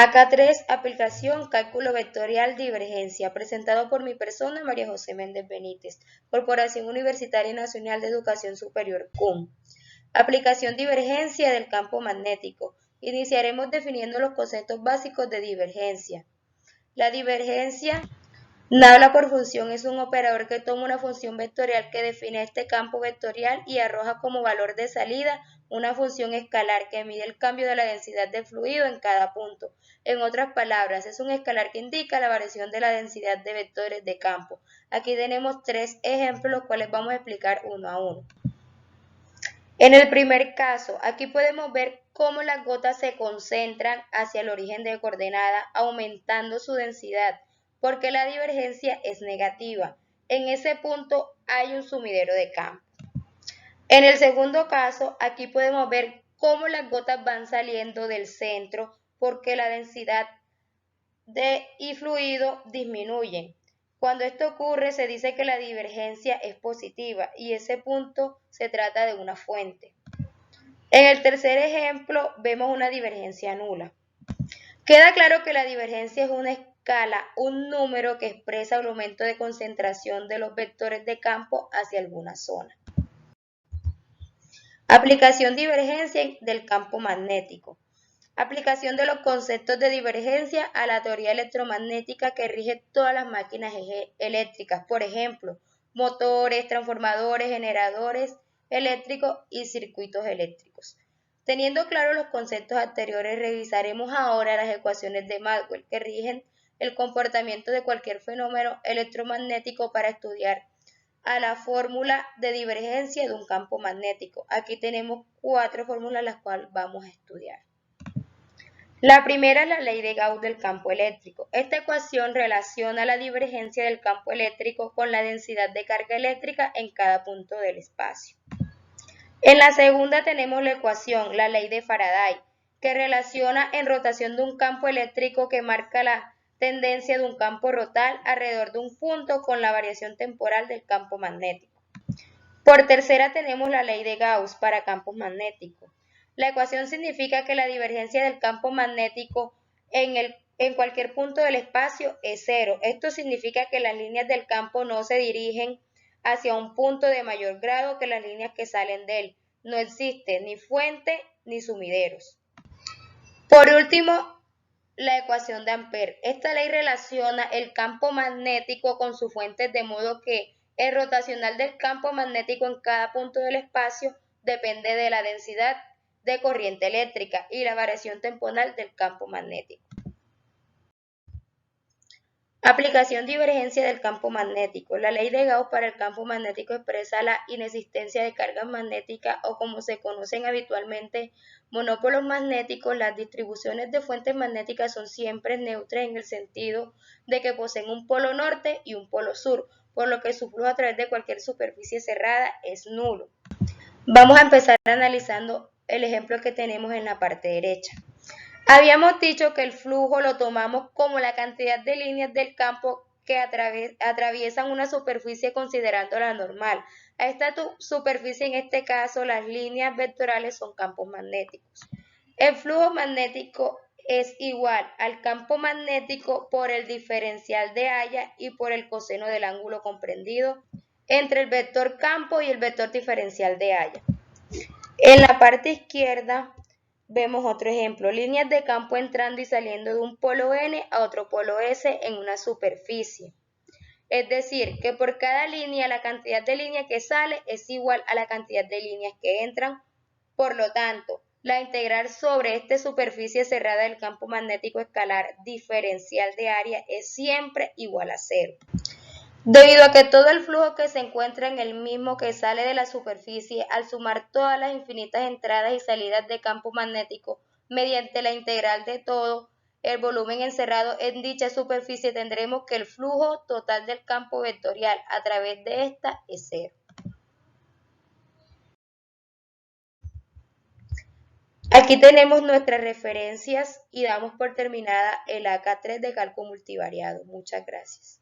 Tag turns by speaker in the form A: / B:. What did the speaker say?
A: Acá 3, aplicación, cálculo vectorial, divergencia, presentado por mi persona, María José Méndez Benítez, Corporación Universitaria Nacional de Educación Superior, CUN. Aplicación divergencia del campo magnético. Iniciaremos definiendo los conceptos básicos de divergencia. La divergencia, nabla por función, es un operador que toma una función vectorial que define este campo vectorial y arroja como valor de salida una función escalar que mide el cambio de la densidad del fluido en cada punto. En otras palabras, es un escalar que indica la variación de la densidad de vectores de campo. Aquí tenemos 3 ejemplos, los cuales vamos a explicar uno a uno. En el primer caso, aquí podemos ver cómo las gotas se concentran hacia el origen de coordenada, aumentando su densidad, porque la divergencia es negativa. En ese punto hay un sumidero de campo. En el segundo caso, aquí podemos ver cómo las gotas van saliendo del centro porque la densidad y fluido disminuyen. Cuando esto ocurre, se dice que la divergencia es positiva y ese punto se trata de una fuente. En el tercer ejemplo, vemos una divergencia nula. Queda claro que la divergencia es una escala, un número que expresa el aumento de concentración de los vectores de campo hacia alguna zona. Aplicación divergencia del campo magnético. Aplicación de los conceptos de divergencia a la teoría electromagnética que rige todas las máquinas eléctricas, por ejemplo, motores, transformadores, generadores eléctricos y circuitos eléctricos. Teniendo claros los conceptos anteriores, revisaremos ahora las ecuaciones de Maxwell que rigen el comportamiento de cualquier fenómeno electromagnético para estudiar a la fórmula de divergencia de un campo magnético. Aquí tenemos 4 fórmulas las cuales vamos a estudiar. La primera es la ley de Gauss del campo eléctrico. Esta ecuación relaciona la divergencia del campo eléctrico con la densidad de carga eléctrica en cada punto del espacio. En la segunda tenemos la ecuación, la ley de Faraday, que relaciona en rotación de un campo eléctrico que marca la tendencia de un campo rotal alrededor de un punto con la variación temporal del campo magnético. Por tercera tenemos la ley de Gauss para campos magnéticos. La ecuación significa que la divergencia del campo magnético en cualquier punto del espacio es cero. Esto significa que las líneas del campo no se dirigen hacia un punto de mayor grado que las líneas que salen de él. No existe ni fuente ni sumideros. Por último, la ecuación de Ampère. Esta ley relaciona el campo magnético con sus fuentes de modo que el rotacional del campo magnético en cada punto del espacio depende de la densidad de corriente eléctrica y la variación temporal del campo magnético. Aplicación divergencia del campo magnético. La ley de Gauss para el campo magnético expresa la inexistencia de cargas magnéticas o como se conocen habitualmente monópolos magnéticos. Las distribuciones de fuentes magnéticas son siempre neutras en el sentido de que poseen un polo norte y un polo sur, por lo que su flujo a través de cualquier superficie cerrada es nulo. Vamos a empezar analizando el ejemplo que tenemos en la parte derecha. Habíamos dicho que el flujo lo tomamos como la cantidad de líneas del campo que atraviesan una superficie considerándola normal. A esta superficie, en este caso, las líneas vectoriales son campos magnéticos. El flujo magnético es igual al campo magnético por el diferencial de haya y por el coseno del ángulo comprendido entre el vector campo y el vector diferencial de haya. En la parte izquierda vemos otro ejemplo, líneas de campo entrando y saliendo de un polo N a otro polo S en una superficie. Es decir, que por cada línea la cantidad de líneas que sale es igual a la cantidad de líneas que entran. Por lo tanto, la integral sobre esta superficie cerrada del campo magnético escalar diferencial de área es siempre igual a 0. Debido a que todo el flujo que se encuentra en el mismo que sale de la superficie, al sumar todas las infinitas entradas y salidas de campo magnético mediante la integral de todo el volumen encerrado en dicha superficie, tendremos que el flujo total del campo vectorial a través de esta es 0. Aquí tenemos nuestras referencias y damos por terminada el AK3 de cálculo multivariado. Muchas gracias.